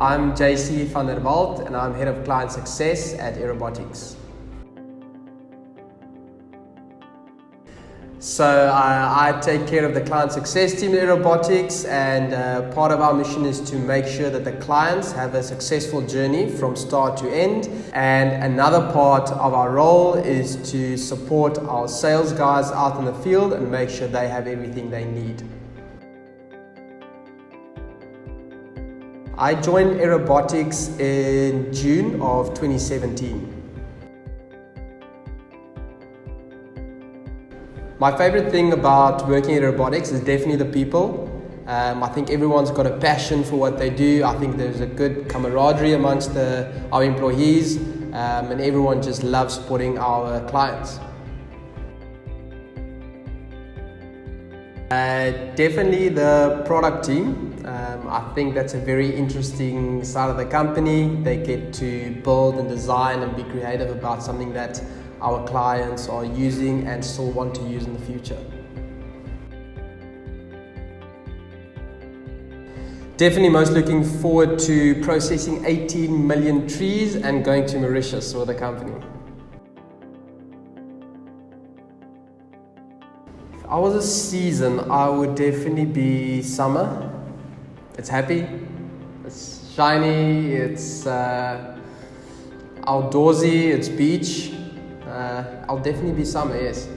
I'm JC van der Walt and I'm Head of Client Success at Aerobotics. So I take care of the client success team at Aerobotics, and part of our mission is to make sure that the clients have a successful journey from start to end. And another part of our role is to support our sales guys out in the field and make sure they have everything they need. I joined Aerobotics in June of 2017. My favorite thing about working at Aerobotics is definitely the people. I think everyone's got a passion for what they do. I think there's a good camaraderie amongst our employees, and everyone just loves supporting our clients. Definitely the product team. I think that's a very interesting side of the company. They get to build and design and be creative about something that our clients are using and still want to use in the future. Definitely most looking forward to processing 18 million trees and going to Mauritius with the company. If I was a season, I would definitely be summer. It's happy, it's shiny, it's outdoorsy, it's beach. I'll definitely be summer, yes.